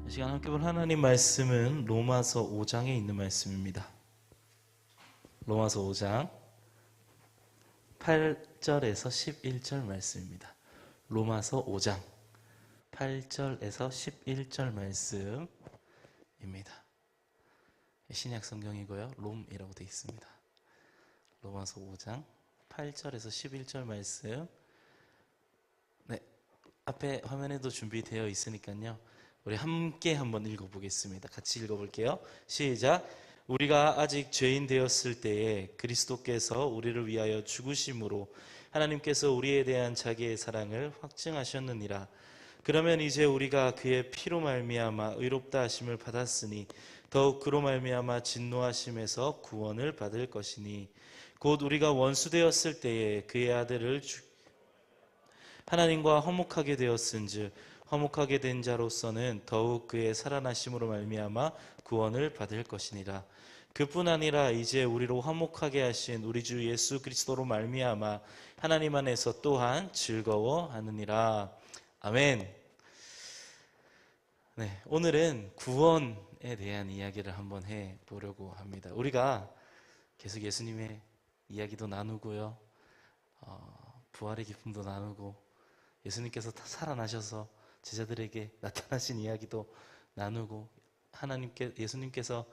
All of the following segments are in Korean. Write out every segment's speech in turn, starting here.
이 시간 함께 볼 하나님 말씀은 로마서 5장에 있는 말씀입니다. 로마서 5장 8절에서 11절 말씀입니다. 로마서 5장 8절에서 11절 말씀입니다. 신약 성경이고요. 롬이라고 되어 있습니다. 로마서 5장 8절에서 11절 말씀. 네, 앞에 화면에도 준비되어 있으니까요. 우리 함께 한번 읽어보겠습니다. 같이 읽어볼게요. 시작. 우리가 아직 죄인 되었을 때에 그리스도께서 우리를 위하여 죽으심으로 하나님께서 우리에 대한 자기의 사랑을 확증하셨느니라. 그러면 이제 우리가 그의 피로 말미암아 의롭다 하심을 받았으니 더욱 그로 말미암아 진노하심에서 구원을 받을 것이니 곧 우리가 원수 되었을 때에 그의 아들을 하나님과 화목하게 되었은즉 화목하게 된 자로서는 더욱 그의 살아나심으로 말미암아 구원을 받을 것이니라. 그뿐 아니라 이제 우리로 화목하게 하신 우리 주 예수 그리스도로 말미암아 하나님 안에서 또한 즐거워하느니라. 아멘. 네, 오늘은 구원에 대한 이야기를 한번 해보려고 합니다. 우리가 계속 예수님의 이야기도 나누고요, 부활의 기쁨도 나누고 예수님께서 살아나셔서 제자들에게 나타나신 이야기도 나누고 예수님께서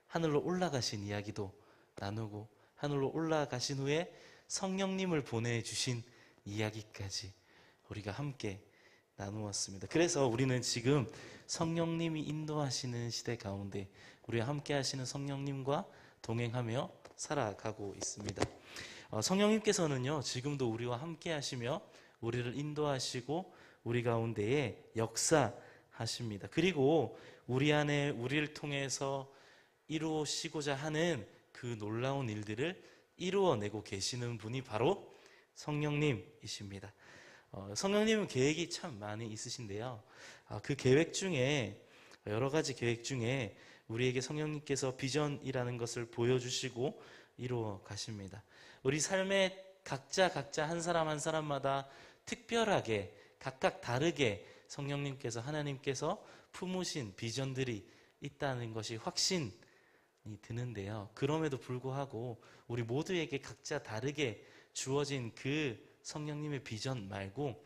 하늘로 올라가신 이야기도 나누고 하늘로 올라가신 후에 성령님을 보내주신 이야기까지 우리가 함께 나누었습니다. 그래서 우리는 지금 성령님이 인도하시는 시대 가운데 우리와 함께 하시는 성령님과 동행하며 살아가고 있습니다. 성령님께서는요, 지금도 우리와 함께 하시며 우리를 인도하시고 우리 가운데에 역사하십니다. 그리고 우리 안에 우리를 통해서 이루시고자 하는 그 놀라운 일들을 이루어내고 계시는 분이 바로 성령님이십니다. 성령님은 계획이 참 많이 있으신데요. 그 계획 중에 여러 가지 계획 중에 우리에게 성령님께서 비전이라는 것을 보여주시고 이루어 가십니다. 우리 삶의 각자 한 사람 한 사람마다 특별하게 각각 다르게 성령님께서 하나님께서 품으신 비전들이 있다는 것이 확신이 드는데요. 그럼에도 불구하고 우리 모두에게 각자 다르게 주어진 그 성령님의 비전 말고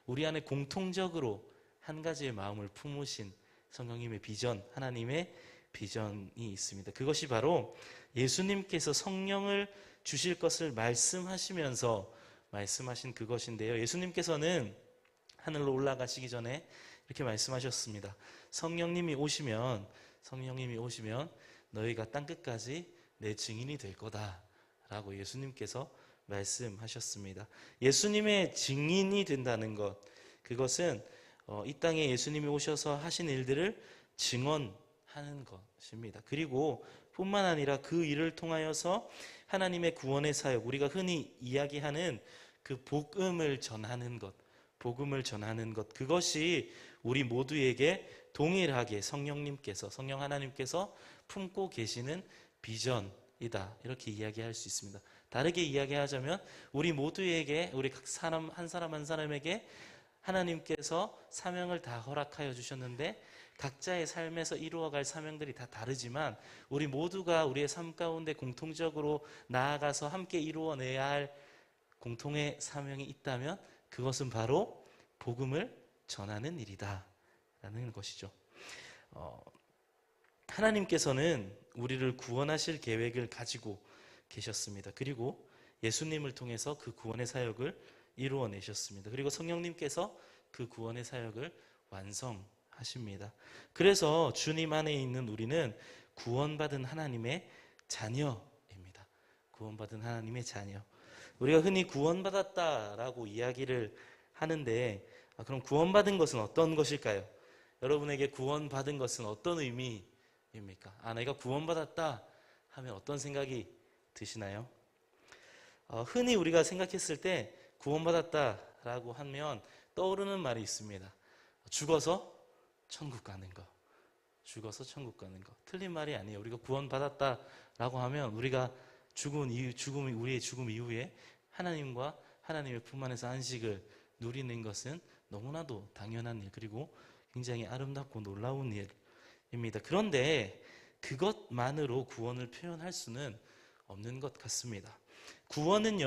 우리 안에 공통적으로 한 가지의 마음을 품으신 성령님의 비전, 하나님의 비전이 있습니다. 그것이 바로 예수님께서 성령을 주실 것을 말씀하시면서 말씀하신 그것인데요. 예수님께서는 하늘로 올라가시기 전에 이렇게 말씀하셨습니다. 성령님이 오시면 너희가 땅끝까지 내 증인이 될 거다 라고 예수님께서 말씀하셨습니다. 예수님의 증인이 된다는 것, 그것은 이 땅에 예수님이 오셔서 하신 일들을 증언하는 것입니다. 그리고 뿐만 아니라 그 일을 통하여서 하나님의 구원의 사역, 우리가 흔히 이야기하는 그 복음을 전하는 것, 그것이 우리 모두에게 동일하게 성령 하나님께서 품고 계시는 비전이다, 이렇게 이야기할 수 있습니다. 다르게 이야기하자면 우리 모두에게, 우리 각 사람 한 사람에게 하나님께서 사명을 다 허락하여 주셨는데 각자의 삶에서 이루어갈 사명들이 다 다르지만 우리 모두가 우리의 삶 가운데 공통적으로 나아가서 함께 이루어내야 할 공통의 사명이 있다면 그것은 바로 복음을 전하는 일이다 라는 것이죠. 하나님께서는 우리를 구원하실 계획을 가지고 계셨습니다. 그리고 예수님을 통해서 그 구원의 사역을 이루어내셨습니다. 그리고 성령님께서 그 구원의 사역을 완성하십니다. 그래서 주님 안에 있는 우리는 구원받은 하나님의 자녀입니다. 구원받은 하나님의 자녀. 우리가 흔히 구원받았다라고 이야기를 하는데, 그럼 구원받은 것은 어떤 것일까요? 여러분에게 구원받은 것은 어떤 의미입니까? 내가 구원받았다 하면 어떤 생각이 드시나요? 흔히 우리가 생각했을 때 구원받았다라고 하면 떠오르는 말이 있습니다. 죽어서 천국 가는 거. 틀린 말이 아니에요. 우리가 구원받았다라고 하면 우리가 우리의 죽음 이후에 하나님과 하나님의 품 안에서 안식을 누리는 것은 너무나도 당연한 일, 그리고 굉장히 아름답고 놀라운 일입니다. 그런데 그것만으로 구원을 표현할 수는 없는 것 같습니다. 구원은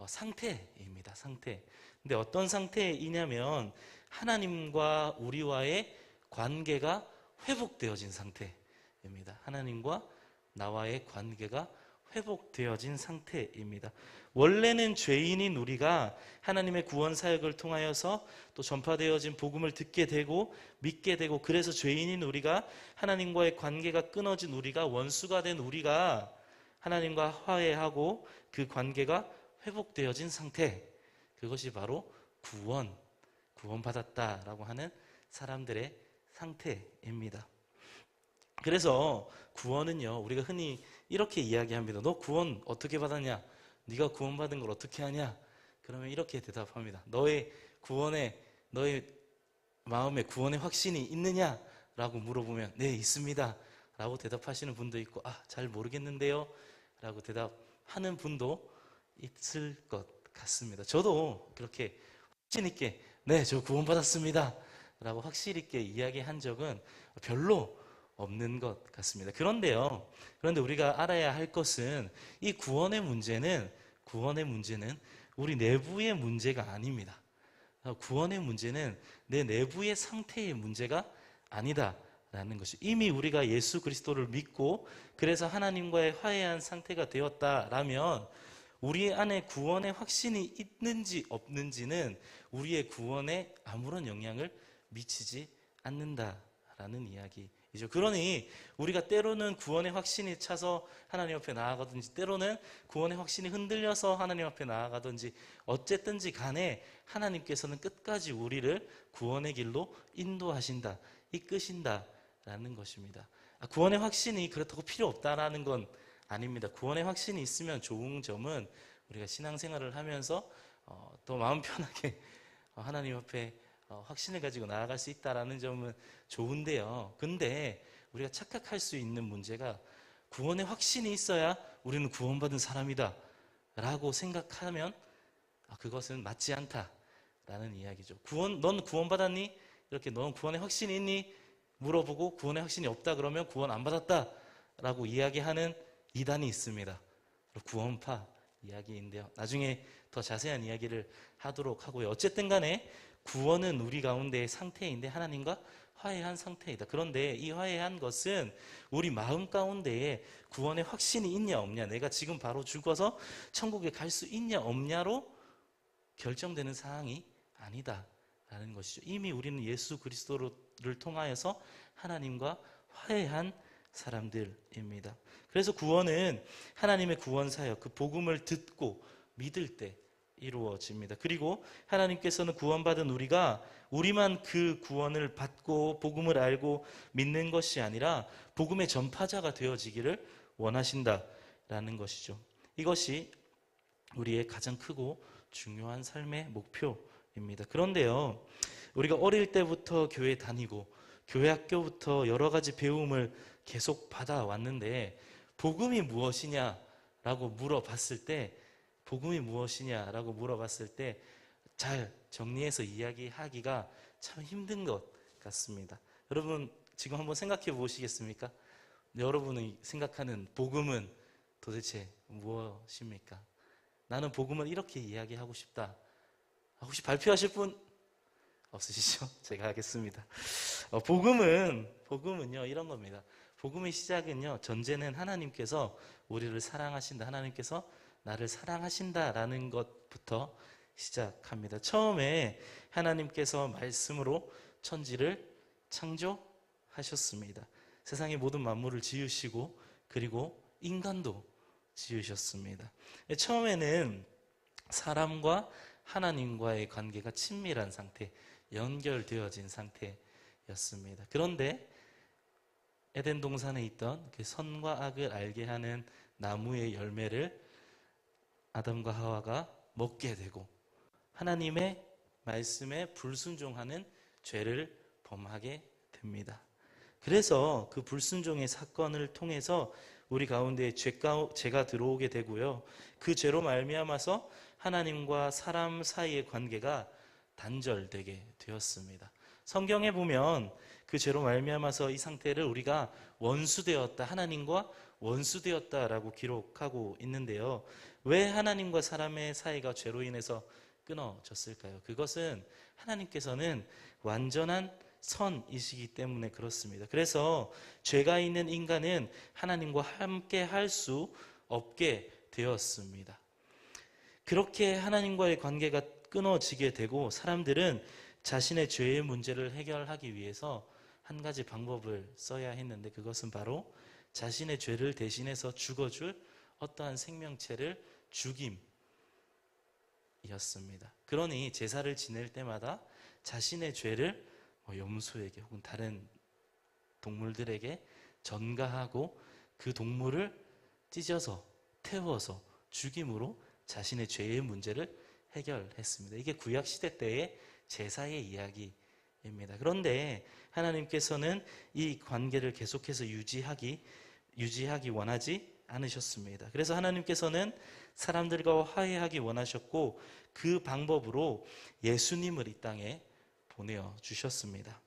상태입니다. 상태. 근데 어떤 상태이냐면 하나님과 우리와의 관계가 회복되어진 상태입니다. 하나님과 나와의 관계가 회복되어진 상태입니다. 원래는 죄인인 우리가 하나님의 구원 사역을 통하여서 또 전파되어진 복음을 듣게 되고 믿게 되고, 그래서 죄인인 우리가, 하나님과의 관계가 끊어진 우리가, 원수가 된 우리가 하나님과 화해하고 그 관계가 회복되어진 상태, 그것이 바로 구원받았다라고 하는 사람들의 상태입니다. 그래서 구원은요, 우리가 흔히 이렇게 이야기합니다. 너 구원 어떻게 받았냐? 네가 구원받은 걸 어떻게 하냐? 그러면 이렇게 대답합니다. 너의 마음에 구원의 확신이 있느냐? 라고 물어보면 네, 있습니다 라고 대답하시는 분도 있고, 잘 모르겠는데요 라고 대답하는 분도 있을 것 같습니다. 저도 그렇게 확신 있게 네, 저 구원받았습니다 라고 확실 있게 이야기한 적은 별로 없는 것 같습니다. 그런데 우리가 알아야 할 것은 이 구원의 문제는 우리 내부의 문제가 아닙니다. 구원의 문제는 내 내부의 상태의 문제가 아니다라는 것이, 이미 우리가 예수 그리스도를 믿고 그래서 하나님과의 화해한 상태가 되었다라면 우리 안에 구원의 확신이 있는지 없는지는 우리의 구원에 아무런 영향을 미치지 않는다라는 이야기이죠. 그러니 우리가 때로는 구원의 확신이 차서 하나님 앞에 나아가든지, 때로는 구원의 확신이 흔들려서 하나님 앞에 나아가든지, 어쨌든지 간에 하나님께서는 끝까지 우리를 구원의 길로 인도하신다, 이끄신다라는 것입니다. 구원의 확신이 그렇다고 필요 없다라는 건 아닙니다. 구원의 확신이 있으면 좋은 점은 우리가 신앙생활을 하면서 더 마음 편하게 하나님 앞에 확신을 가지고 나아갈 수 있다라는 점은 좋은데요. 근데 우리가 착각할 수 있는 문제가, 구원의 확신이 있어야 우리는 구원받은 사람이다 라고 생각하면 그것은 맞지 않다라는 이야기죠. 넌 구원받았니? 이렇게 넌 구원의 확신이 있니? 물어보고 구원의 확신이 없다 그러면 구원 안 받았다 라고 이야기하는 이단이 있습니다. 구원파 이야기인데요. 나중에 더 자세한 이야기를 하도록 하고요. 어쨌든 간에 구원은 우리 가운데의 상태인데 하나님과 화해한 상태이다. 그런데 이 화해한 것은 우리 마음 가운데에 구원의 확신이 있냐 없냐, 내가 지금 바로 죽어서 천국에 갈 수 있냐 없냐로 결정되는 사항이 아니다라는 것이죠. 이미 우리는 예수 그리스도를 통하여서 하나님과 화해한 사람들입니다. 그래서 구원은 하나님의 구원 사역, 그 복음을 듣고 믿을 때 이루어집니다. 그리고 하나님께서는 구원받은 우리만 그 구원을 받고 복음을 알고 믿는 것이 아니라 복음의 전파자가 되어지기를 원하신다라는 것이죠. 이것이 우리의 가장 크고 중요한 삶의 목표입니다. 그런데요, 우리가 어릴 때부터 교회 다니고 교회 학교부터 여러 가지 배움을 계속 받아왔는데, 복음이 무엇이냐라고 물어봤을 때 잘 정리해서 이야기하기가 참 힘든 것 같습니다. 여러분 지금 한번 생각해 보시겠습니까? 여러분이 생각하는 복음은 도대체 무엇입니까? 나는 복음을 이렇게 이야기하고 싶다. 혹시 발표하실 분 없으시죠? 제가 하겠습니다. 복음은요 이런 겁니다. 복음의 시작은요, 전제는 하나님께서 우리를 사랑하신다, 하나님께서 나를 사랑하신다라는 것부터 시작합니다. 처음에 하나님께서 말씀으로 천지를 창조하셨습니다. 세상의 모든 만물을 지으시고 그리고 인간도 지으셨습니다. 처음에는 사람과 하나님과의 관계가 친밀한 상태, 연결되어진 상태였습니다. 그런데 에덴 동산에 있던 그 선과 악을 알게 하는 나무의 열매를 아담과 하와가 먹게 되고 하나님의 말씀에 불순종하는 죄를 범하게 됩니다. 그래서 그 불순종의 사건을 통해서 우리 가운데 죄가 들어오게 되고요. 그 죄로 말미암아서 하나님과 사람 사이의 관계가 단절되게 되었습니다. 성경에 보면 그 죄로 말미암아서 이 상태를 우리가 원수되었다, 하나님과 원수되었다라고 기록하고 있는데요. 왜 하나님과 사람의 사이가 죄로 인해서 끊어졌을까요? 그것은 하나님께서는 완전한 선이시기 때문에 그렇습니다. 그래서 죄가 있는 인간은 하나님과 함께 할 수 없게 되었습니다. 그렇게 하나님과의 관계가 끊어지게 되고 사람들은 자신의 죄의 문제를 해결하기 위해서 한 가지 방법을 써야 했는데, 그것은 바로 자신의 죄를 대신해서 죽어줄 어떠한 생명체를 죽임이었습니다. 그러니 제사를 지낼 때마다 자신의 죄를 염소에게 혹은 다른 동물들에게 전가하고 그 동물을 찢어서 태워서 죽임으로 자신의 죄의 문제를 해결했습니다. 이게 구약시대 때의 제사의 이야기입니다. 그런데 하나님께서는 이 관계를 계속해서 유지하기 원하지 않으셨습니다. 그래서 하나님께서는 사람들과 화해하기 원하셨고 그 방법으로 예수님을 이 땅에 보내주셨습니다.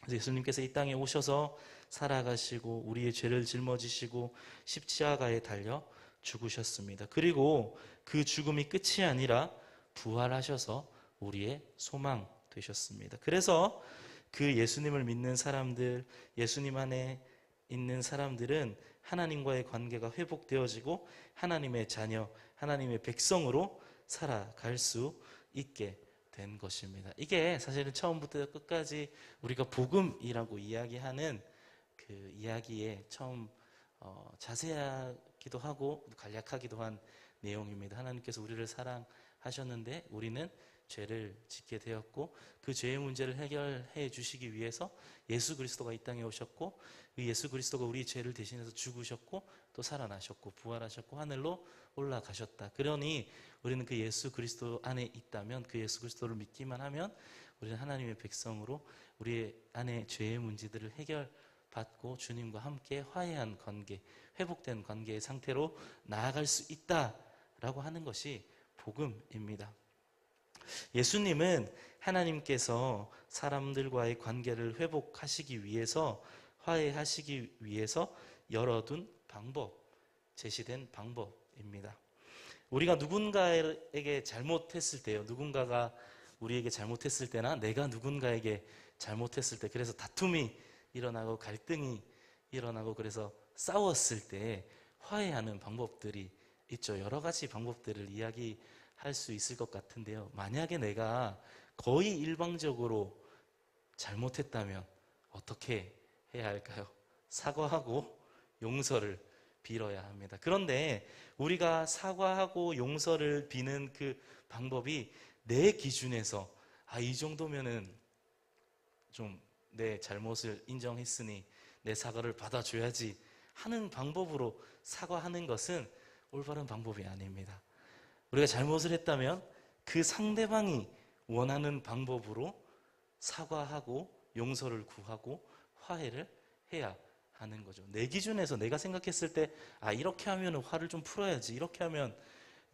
예수님께서 이 땅에 오셔서 살아가시고 우리의 죄를 짊어지시고 십자가에 달려 죽으셨습니다. 그리고 그 죽음이 끝이 아니라 부활하셔서 우리의 소망 되셨습니다. 그래서 그 예수님을 믿는 사람들, 예수님 안에 있는 사람들은 하나님과의 관계가 회복되어지고 하나님의 자녀, 하나님의 백성으로 살아갈 수 있게 된 것입니다. 이게 사실은 처음부터 끝까지 우리가 복음이라고 이야기하는 그 이야기에 처음 자세하기도 하고 간략하기도 한 내용입니다. 하나님께서 우리를 사랑하셨는데 우리는 죄를 짓게 되었고 그 죄의 문제를 해결해 주시기 위해서 예수 그리스도가 이 땅에 오셨고 그 예수 그리스도가 우리 죄를 대신해서 죽으셨고 또 살아나셨고 부활하셨고 하늘로 올라가셨다. 그러니 우리는 그 예수 그리스도 안에 있다면, 그 예수 그리스도를 믿기만 하면 우리는 하나님의 백성으로 우리 안에 죄의 문제들을 해결받고 주님과 함께 화해한 관계, 회복된 관계의 상태로 나아갈 수 있다라고 하는 것이 복음입니다. 예수님은 하나님께서 사람들과의 관계를 회복하시기 위해서, 화해하시기 위해서 열어둔 방법, 제시된 방법입니다. 우리가 누군가에게 잘못했을 때요, 누군가가 우리에게 잘못했을 때나 내가 누군가에게 잘못했을 때, 그래서 다툼이 일어나고 갈등이 일어나고 그래서 싸웠을 때 화해하는 방법들이 있죠. 여러 가지 방법들을 이야기할 수 있을 것 같은데요, 만약에 내가 거의 일방적으로 잘못했다면 어떻게 해야 할까요? 사과하고 용서를 빌어야 합니다. 그런데 우리가 사과하고 용서를 비는 그 방법이 내 기준에서 이 정도면은 좀 내 잘못을 인정했으니 내 사과를 받아줘야지 하는 방법으로 사과하는 것은 올바른 방법이 아닙니다. 우리가 잘못을 했다면 그 상대방이 원하는 방법으로 사과하고 용서를 구하고 화해를 해야 하는 거죠. 내 기준에서 내가 생각했을 때 이렇게 하면 화를 좀 풀어야지, 이렇게 하면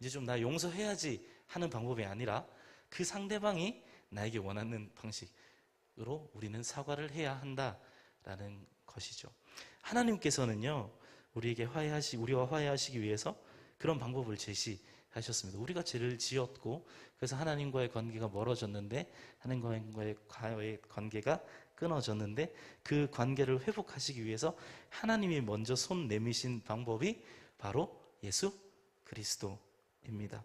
이제 좀 나 용서해야지 하는 방법이 아니라 그 상대방이 나에게 원하는 방식으로 우리는 사과를 해야 한다라는 것이죠. 하나님께서는요, 우리와 화해하시기 위해서 그런 방법을 제시하셨습니다. 우리가 죄를 지었고 그래서 하나님과의 관계가 멀어졌는데, 하나님과의 관계가 끊어졌는데 그 관계를 회복하시기 위해서 하나님이 먼저 손 내미신 방법이 바로 예수 그리스도입니다.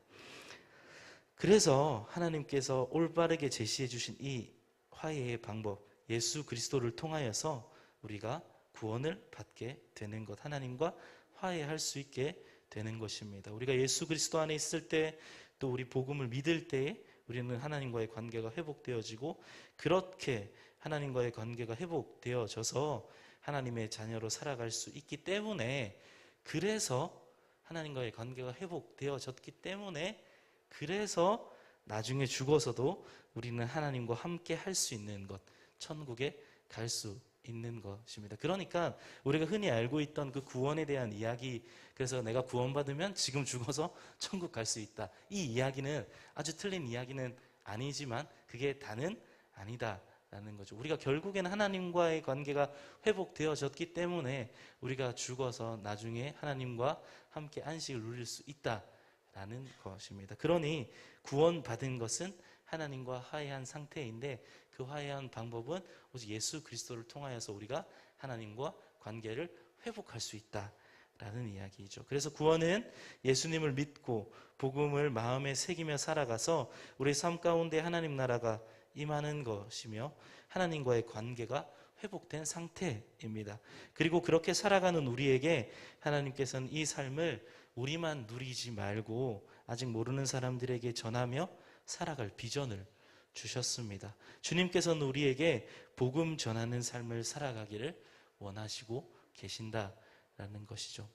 그래서 하나님께서 올바르게 제시해 주신 이 화해의 방법, 예수 그리스도를 통하여서 우리가 구원을 받게 되는 것, 하나님과 화해할 수 있게 되는 것입니다. 우리가 예수 그리스도 안에 있을 때, 또 우리 복음을 믿을 때에 우리는 하나님과의 관계가 회복되어지고, 그렇게 하나님과의 관계가 회복되어져서 하나님의 자녀로 살아갈 수 있기 때문에, 그래서 하나님과의 관계가 회복되어졌기 때문에, 그래서 나중에 죽어서도 우리는 하나님과 함께 할 수 있는 것, 천국에 갈 수 있는 것입니다. 그러니까 우리가 흔히 알고 있던 그 구원에 대한 이야기, 그래서 내가 구원받으면 지금 죽어서 천국 갈 수 있다, 이 이야기는 아주 틀린 이야기는 아니지만 그게 다는 아니다 라는 거죠. 우리가 결국에는 하나님과의 관계가 회복되어졌기 때문에 우리가 죽어서 나중에 하나님과 함께 안식을 누릴 수 있다라는 것입니다. 그러니 구원받은 것은 하나님과 화해한 상태인데 그 화해한 방법은 오직 예수 그리스도를 통하여서 우리가 하나님과 관계를 회복할 수 있다라는 이야기죠. 그래서 구원은 예수님을 믿고 복음을 마음에 새기며 살아가서 우리 삶 가운데 하나님 나라가 임하는 것이며 하나님과의 관계가 회복된 상태입니다. 그리고 그렇게 살아가는 우리에게 하나님께서는 이 삶을 우리만 누리지 말고 아직 모르는 사람들에게 전하며 살아갈 비전을 주셨습니다. 주님께서는 우리에게 복음 전하는 삶을 살아가기를 원하시고 계신다라는 것이죠.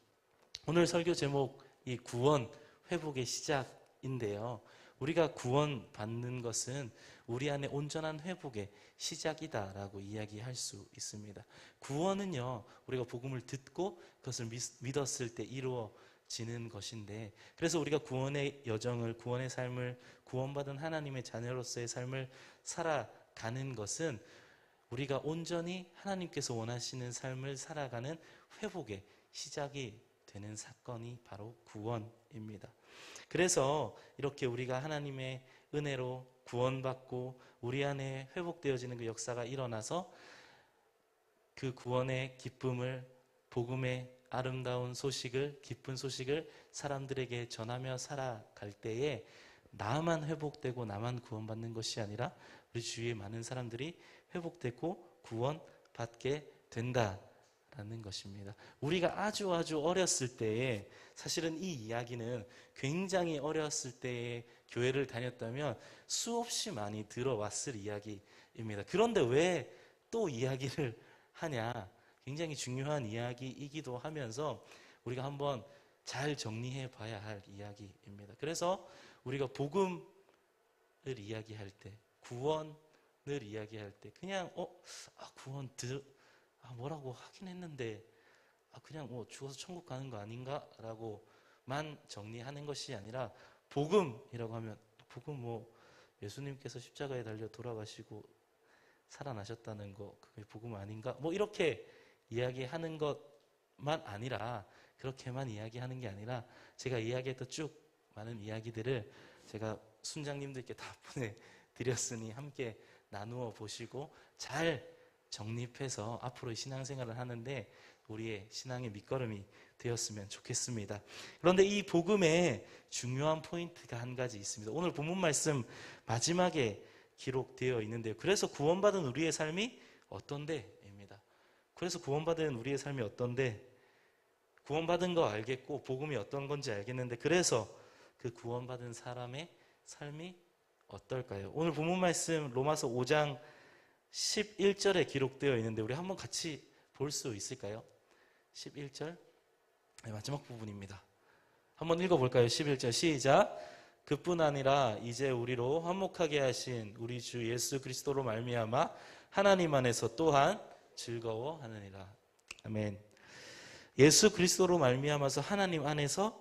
오늘 설교 제목이 구원, 회복의 시작인데요. 우리가 구원받는 것은 우리 안에 온전한 회복의 시작이다라고 이야기할 수 있습니다. 구원은요, 우리가 복음을 듣고 그것을 믿었을 때 이루어지는 것인데, 그래서 우리가 구원의 여정을, 구원의 삶을, 구원받은 하나님의 자녀로서의 삶을 살아가는 것은 우리가 온전히 하나님께서 원하시는 삶을 살아가는 회복의 시작이 되는 사건이 바로 구원입니다. 그래서 이렇게 우리가 하나님의 은혜로 구원받고 우리 안에 회복되어지는 그 역사가 일어나서 그 구원의 기쁨을, 복음의 아름다운 소식을, 기쁜 소식을 사람들에게 전하며 살아갈 때에 나만 회복되고 나만 구원받는 것이 아니라 우리 주위에 많은 사람들이 회복되고 구원받게 된다라는 것입니다. 우리가 아주 어렸을 때에, 사실은 이 이야기는 굉장히 어렸을 때에 교회를 다녔다면 수없이 많이 들어왔을 이야기입니다. 그런데 왜 또 이야기를 하냐? 굉장히 중요한 이야기이기도 하면서 우리가 한번 잘 정리해 봐야 할 이야기입니다. 그래서 우리가 복음을 이야기할 때, 구원을 이야기할 때 그냥 구원 뭐라고 하긴 했는데 그냥 죽어서 천국 가는 거 아닌가라고만 정리하는 것이 아니라, 복음이라고 하면 복음 예수님께서 십자가에 달려 돌아가시고 살아나셨다는 거, 그게 복음 아닌가? 이렇게 이야기하는 것만 아니라, 그렇게만 이야기하는 게 아니라 제가 이야기했던 쭉 많은 이야기들을 제가 순장님들께 다 보내드렸으니 함께 나누어 보시고 잘 정립해서 앞으로의 신앙생활을 하는데 우리의 신앙의 밑거름이 되었으면 좋겠습니다. 그런데 이 복음에 중요한 포인트가 한 가지 있습니다. 오늘 본문 말씀 마지막에 기록되어 있는데요. 그래서 구원받은 우리의 삶이 어떤데? 입니다. 그래서 구원받은 우리의 삶이 어떤데? 구원받은 거 알겠고 복음이 어떤 건지 알겠는데, 그래서 그 구원받은 사람의 삶이 어떨까요? 오늘 본문 말씀 로마서 5장 11절에 기록되어 있는데 우리 한번 같이 볼 수 있을까요? 11절 마지막 부분입니다. 한번 읽어볼까요? 11절 시작. 그뿐 아니라 이제 우리로 화목하게 하신 우리 주 예수 그리스도로 말미암아 하나님 안에서 또한 즐거워하느니라. 아멘. 예수 그리스도로 말미암아서 하나님 안에서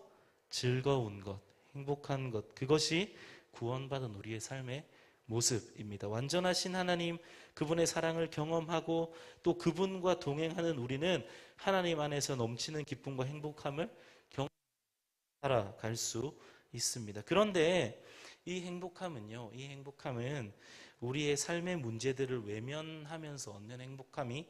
즐거운 것, 행복한 것, 그것이 구원받은 우리의 삶의 모습입니다. 완전하신 하나님, 그분의 사랑을 경험하고 또 그분과 동행하는 우리는 하나님 안에서 넘치는 기쁨과 행복함을 살아갈 수 있습니다. 그런데 이 행복함은 우리의 삶의 문제들을 외면하면서 얻는 행복함이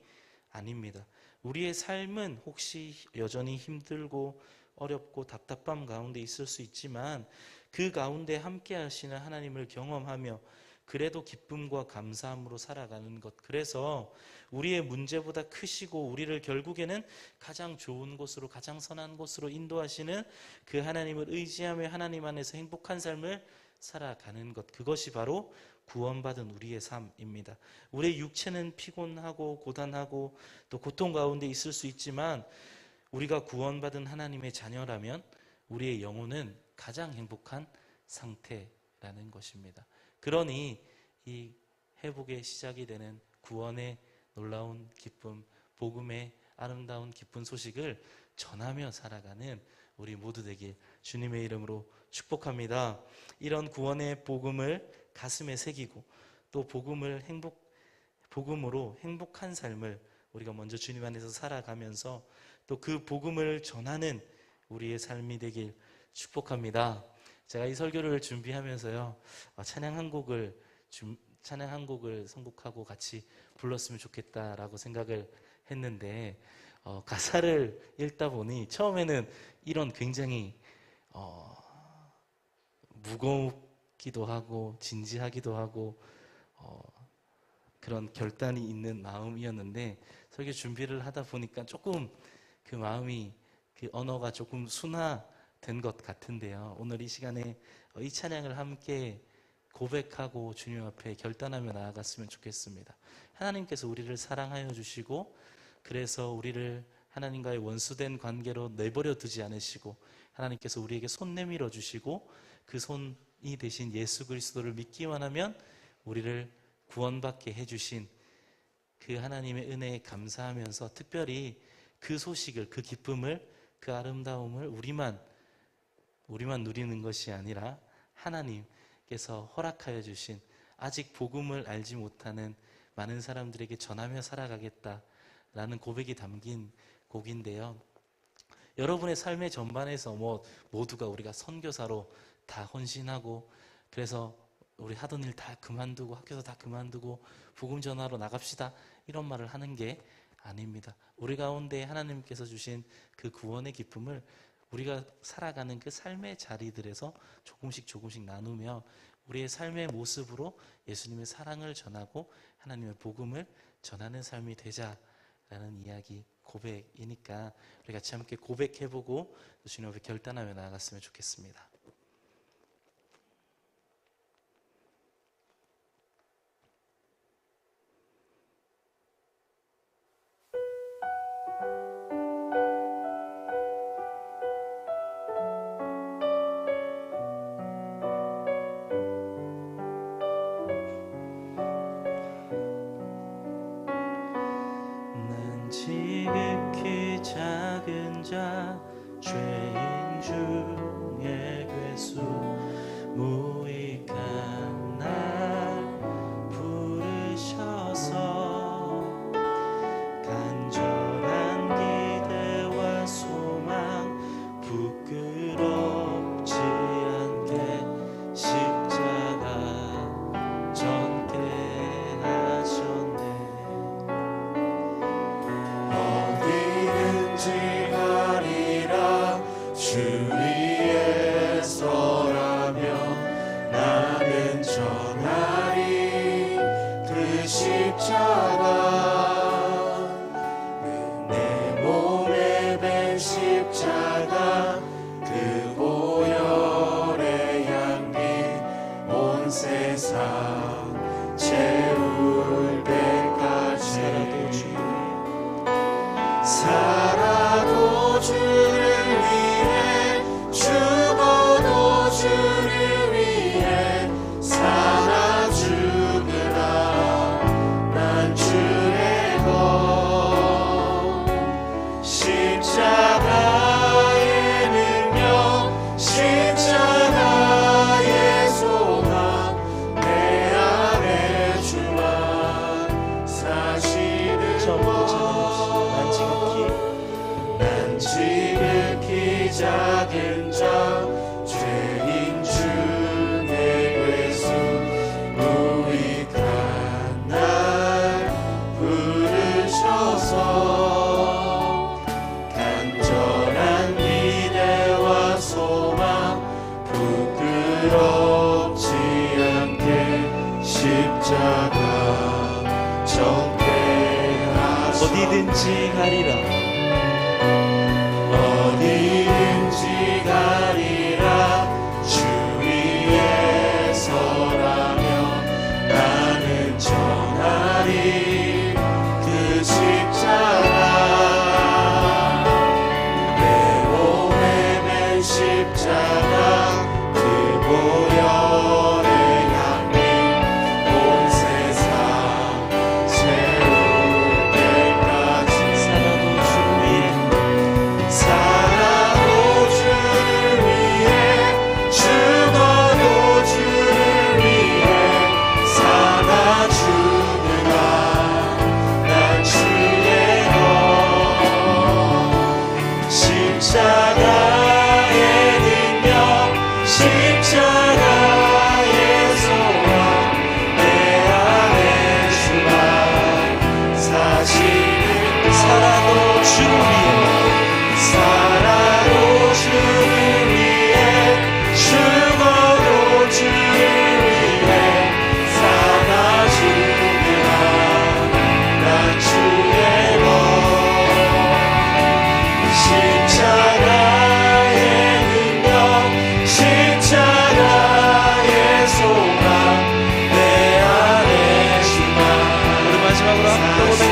아닙니다. 우리의 삶은 혹시 여전히 힘들고 어렵고 답답함 가운데 있을 수 있지만 그 가운데 함께 하시는 하나님을 경험하며 그래도 기쁨과 감사함으로 살아가는 것, 그래서 우리의 문제보다 크시고 우리를 결국에는 가장 좋은 곳으로, 가장 선한 곳으로 인도하시는 그 하나님을 의지하며 하나님 안에서 행복한 삶을 살아가는 것, 그것이 바로 구원받은 우리의 삶입니다. 우리의 육체는 피곤하고 고단하고 또 고통 가운데 있을 수 있지만 우리가 구원받은 하나님의 자녀라면 우리의 영혼은 가장 행복한 상태라는 것입니다. 그러니 이 회복의 시작이 되는 구원의 놀라운 기쁨, 복음의 아름다운 기쁜 소식을 전하며 살아가는 우리 모두 되길 주님의 이름으로 축복합니다. 이런 구원의 복음을 가슴에 새기고 또 복음을 복음으로 행복한 삶을 우리가 먼저 주님 안에서 살아가면서 또 그 복음을 전하는 우리의 삶이 되길 축복합니다. 제가 이 설교를 준비하면서요, 찬양 한 곡을 선곡하고 같이 불렀으면 좋겠다라고 생각을 했는데, 가사를 읽다 보니 처음에는 이런 굉장히 무겁기도 하고 진지하기도 하고 그런 결단이 있는 마음이었는데, 설교 준비를 하다 보니까 조금 그 마음이, 그 언어가 조금 순화된 것 같은데요. 오늘 이 시간에 이 찬양을 함께 고백하고 주님 앞에 결단하며 나아갔으면 좋겠습니다. 하나님께서 우리를 사랑하여 주시고, 그래서 우리를 하나님과의 원수된 관계로 내버려 두지 않으시고, 하나님께서 우리에게 손 내밀어 주시고, 그 손이 대신 예수 그리스도를 믿기만 하면 우리를 구원받게 해주신 그 하나님의 은혜에 감사하면서, 특별히 그 소식을, 그 기쁨을, 그 아름다움을 우리만 누리는 것이 아니라 하나님께서 허락하여 주신, 아직 복음을 알지 못하는 많은 사람들에게 전하며 살아가겠다라는 고백이 담긴 곡인데요. 여러분의 삶의 전반에서 모두가 우리가 선교사로 다 헌신하고, 그래서 우리 하던 일 다 그만두고 학교도 다 그만두고 복음 전하러 나갑시다, 이런 말을 하는 게 아닙니다. 우리 가운데 하나님께서 주신 그 구원의 기쁨을 우리가 살아가는 그 삶의 자리들에서 조금씩 나누며 우리의 삶의 모습으로 예수님의 사랑을 전하고 하나님의 복음을 전하는 삶이 되자라는 이야기, 고백이니까 우리 같이 함께 고백해보고 주님 앞에 결단하며 나아갔으면 좋겠습니다. 지극히 작은 자, 죄인 중에 괴수, 무익한 날 부르셔서 간절한 기대와 소망 부끄럽지 않게 십자가 졌게 하셨네. 주 위에 서라며 나는 전하리 그 십자가, 내 몸에 밴 십자가, 그 보혈의 향기 온 세상 채울 때까지 살아도 주를 죽어도 주를 위해 사나 죽으나 난 주의 것. 십자가의 능력, 십자가의 소망, 내 안에 주만 사시는 것. 난 지극히 작은 자, 죄인 중에 괴수, 무익한 날 부르셔서 간절한 기대와 소망 부끄럽지 않게 십자가 졌게 하소서. 어디든지 가리라, 어디든지 가리라. 주 위에 서라며 나는 전하리 그 십자가, 내 몸에 맨 십자가, 그 보혈의 향기 온 세상 채울 때까지 살아도 주를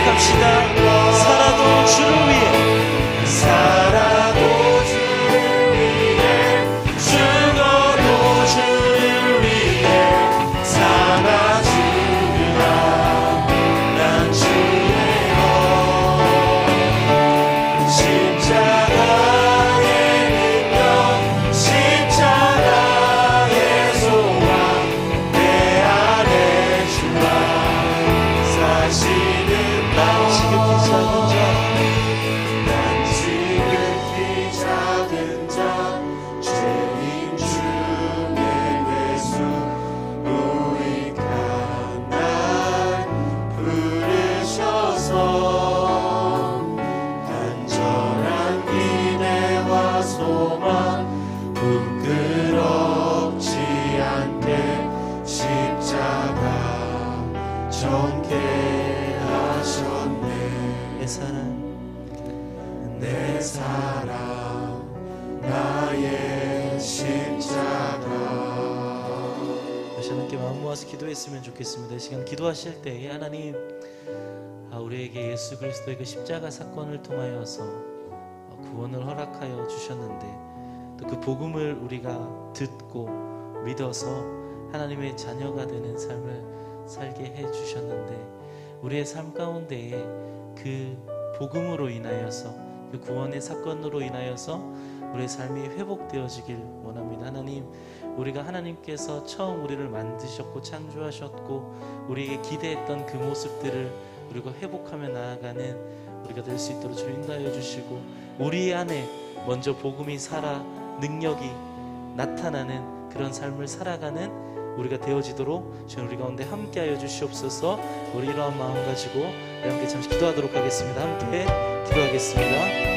고백합시다. 살아도 주를 위해, 살아도 주를 위해, 죽어도 주를 위해 살아주리라. 난 주의 것 십자가의 능력, 십자가의 소망, 내 안에 주와 사시는 나. 지극히 작은 자, 난 지극히 작은 자, 죄인 중에 괴수, 무익한 날 부르셔서 간절한 기대와 소망 부끄럽지 않게 십자가 정케 하셨네. 내 사랑, 내 사랑, 나의 십자가. 다시 함께 마음 모아서 기도했으면 좋겠습니다. 이 시간 기도하실 때 하나님, 우리에게 예수 그리스도의 그 십자가 사건을 통하여서 구원을 허락하여 주셨는데, 또 그 복음을 우리가 듣고 믿어서 하나님의 자녀가 되는 삶을 살게 해 주셨는데, 우리의 삶 가운데에 그 복음으로 인하여서, 그 구원의 사건으로 인하여서 우리의 삶이 회복되어지길 원합니다. 하나님, 우리가 하나님께서 처음 우리를 만드셨고 창조하셨고 우리에게 기대했던 그 모습들을 우리가 회복하며 나아가는 우리가 될 수 있도록 주를 인도하여 주시고, 우리 안에 먼저 복음이 살아 능력이 나타나는 그런 삶을 살아가는 우리가 되어지도록 주님 우리 가운데 함께하여 주시옵소서. 우리 이러한 마음 가지고 함께 잠시 기도하도록 하겠습니다. 함께 기도하겠습니다.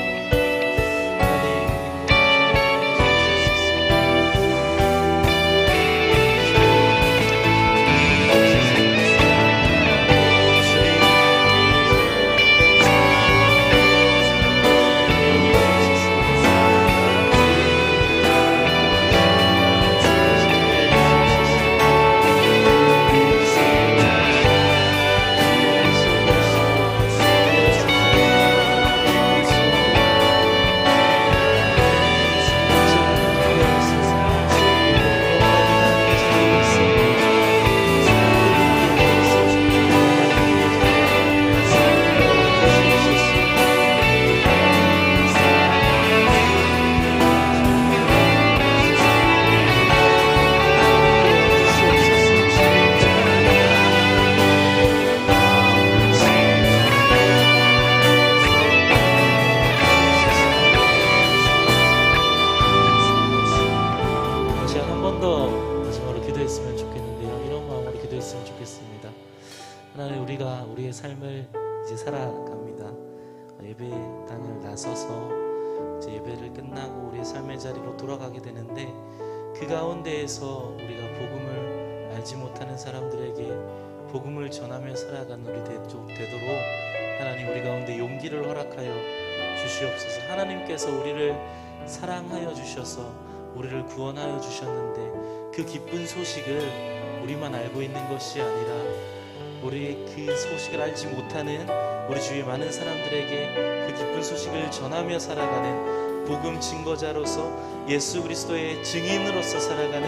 하나님, 우리가 우리의 삶을 이제 살아갑니다. 예배당을 나서서 이제 예배를 끝나고 우리의 삶의 자리로 돌아가게 되는데, 그 가운데에서 우리가 복음을 알지 못하는 사람들에게 복음을 전하며 살아가는 우리 되도록 하나님 우리 가운데 용기를 허락하여 주시옵소서. 하나님께서 우리를 사랑하여 주셔서 우리를 구원하여 주셨는데, 그 기쁜 소식을 우리만 알고 있는 것이 아니라 우리 그 소식을 알지 못하는 우리 주위의 많은 사람들에게 그 기쁜 소식을 전하며 살아가는 복음 증거자로서 예수 그리스도의 증인으로서 살아가는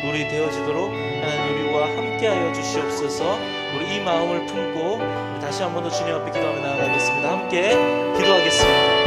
우리 되어지도록 하나님 우리와 함께하여 주시옵소서. 우리 이 마음을 품고 우리 다시 한 번 더 주님 앞에 기도하며 나아가겠습니다. 함께 기도하겠습니다.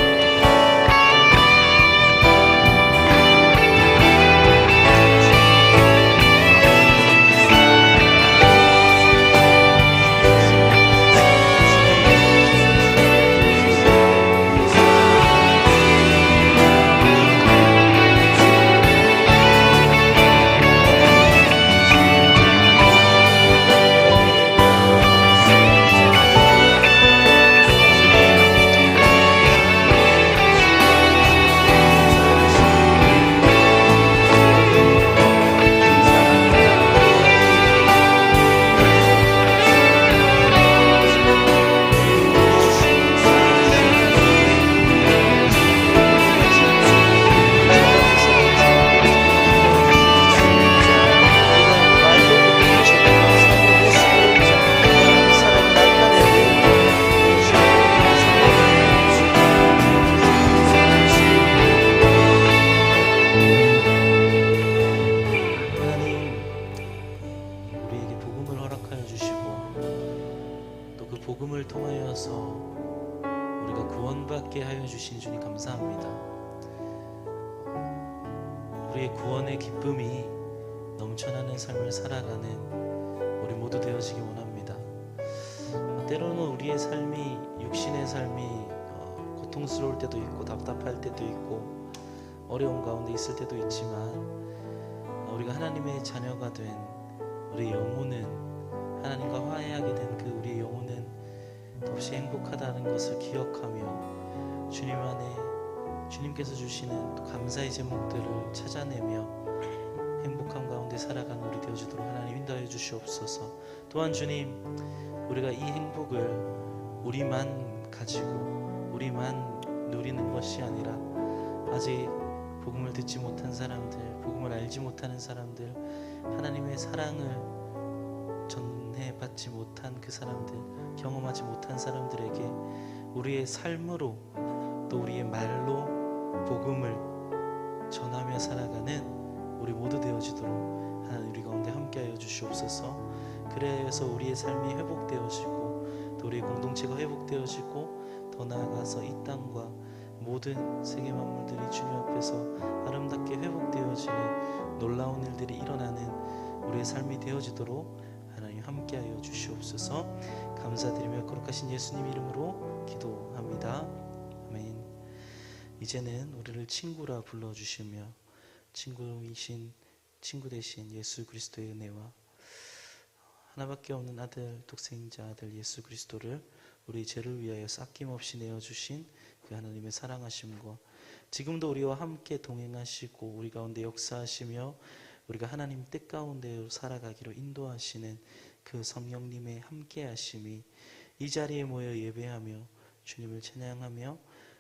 구원받게 하여 주신 주님 감사합니다. 우리의 구원의 기쁨이 넘쳐나는 삶을 살아가는 우리 모두 되어지기 원합니다. 때로는 우리의 삶이, 육신의 삶이 고통스러울 때도 있고 답답할 때도 있고 어려운 가운데 있을 때도 있지만, 우리가 하나님의 자녀가 된 우리 영혼은, 하나님과 화해하게 된 그 우리의 영혼은 몹시 행복하다는 것을 기억하며 주님 안에 주님께서 주시는 감사의 제목들을 찾아내며 행복한 가운데 살아가는 우리 되어주도록 하나님 인도하여 주시옵소서. 또한 주님, 우리가 이 행복을 우리만 가지고 우리만 누리는 것이 아니라 아직 복음을 듣지 못한 사람들, 복음을 알지 못하는 사람들, 하나님의 사랑을 전해받지 못한 그 사람들, 경험하지 못한 사람들에게 우리의 삶으로 또 우리의 말로 복음을 전하며 살아가는 우리 모두 되어지도록 하나님 우리 가운데 함께하여 주시옵소서. 그래서 우리의 삶이 회복되어지고 또 우리의 공동체가 회복되어지고 더 나아가서 이 땅과 모든 세계 만물들이 주님 앞에서 아름답게 회복되어지는 놀라운 일들이 일어나는 우리의 삶이 되어지도록 하나님 함께하여 주시옵소서. 감사드리며 거룩하신 예수님 이름으로 기도합니다. 아멘. 이제는 우리를 친구라 불러주시며 친구 되신 예수 그리스도의 은혜와 하나밖에 없는 아들, 독생자 아들 예수 그리스도를 우리 죄를 위하여 아낌없이 내어주신 그 하나님의 사랑하심과 지금도 우리와 함께 동행하시고 우리 가운데 역사하시며 우리가 하나님 뜻 가운데 살아가기로 인도하시는 그 성령님의 함께하심이 이 자리에 모여 예배하며 주님을 찬양하며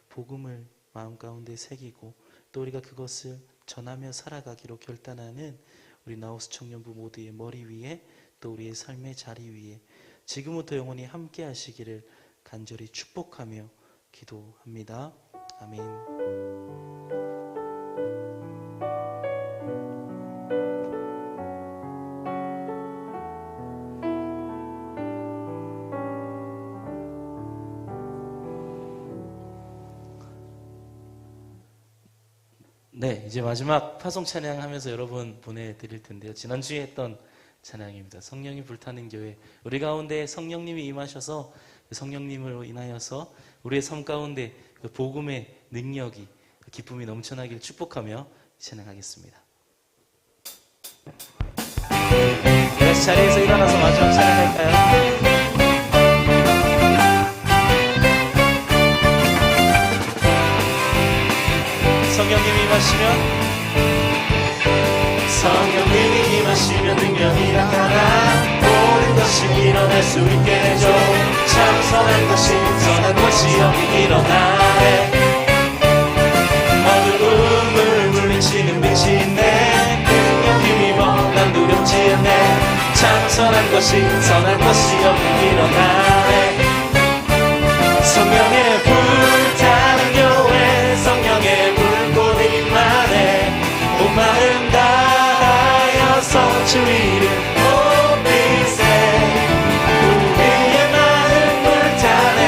복음을 마음 가운데 새기고 또 우리가 그것을 전하며 살아가기로 결단하는 우리 나우스 청년부 모두의 머리 위에 또 우리의 삶의 자리 위에 지금부터 영원히 함께 하시기를 간절히 축복하며 기도합니다. 아멘. 네, 이제 마지막 파송 찬양 하면서 여러분 보내드릴 텐데요. 지난주에 했던 찬양입니다. 성령이 불타는 교회. 우리 가운데 성령님이 임하셔서 성령님으로 인하여서 우리의 삶 가운데 그 복음의 능력이, 그 기쁨이 넘쳐나길 축복하며 찬양하겠습니다. 다시 자리에서 일어나서 마지막 찬양할까요? 성령님이 임하시면 성령님이 임하시면 능력이 나타나 모든 것이 일어날 수 있게 되죠. 참 선한 것이 선한 것이 여기 일어나네. 어두움을 물리치는 빛이 있네. 능력 힘입어 난 두렵지 않네. 참 선한 것이 여기 일어나네. 성령의 불타는 교회, 성령의 불꽃 임하네. 온 마음 다하여서 주 이름 높이세. 우리의 마음 불타네.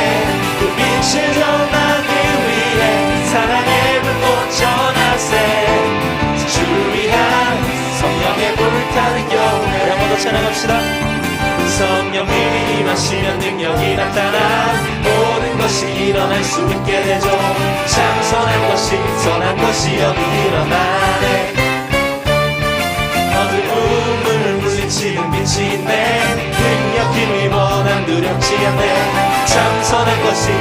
그 빛을 전하기 위해 사랑의 불꽃 전하세. 주를 위한 성령의 불타는 교회. 한 번 더 찬양합시다. 성령님이 임하시면 능력이 나타나 모든 것이 일어날 수 있게 되죠. 참 선한 것이 여기 일어나네. 어두움을 물리치는 빛이 있네. 능력 힘입어 난 두렵지 않네. 참 선한 것이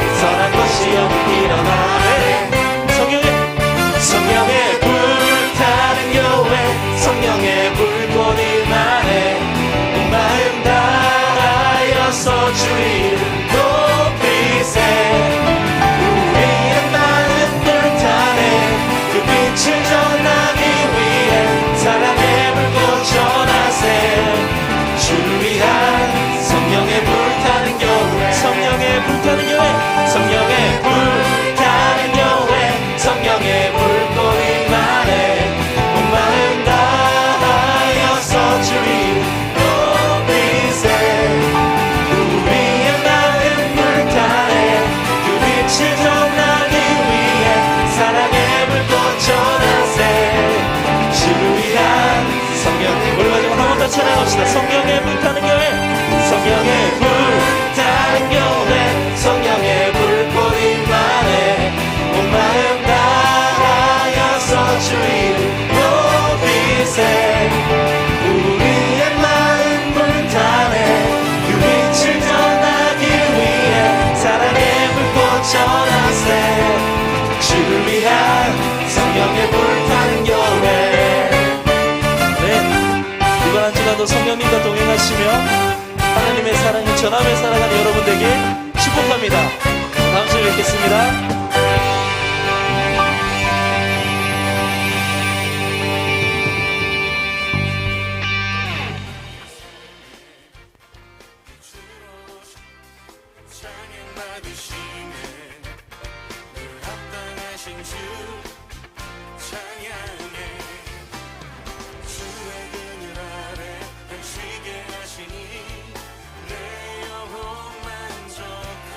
여기 일어나네. 성령의 불타는 교회, 성령의 불꽃 임하네. 온 마음 다하여서 주 이름 높이세. 우리의 마음 불타네. 그 빛을 전하기 위해 사랑의 불꽃 전하세. 주를 위한 성령의 불타는 교회, 성령의 불타는 교회, 시간도 성령님과 동행하시며 하나님의 사랑을 전하며 살아가는 여러분 되길 축복합니다. 다음 주에 뵙겠습니다. 찬양 받으시네 늘 합당하신 주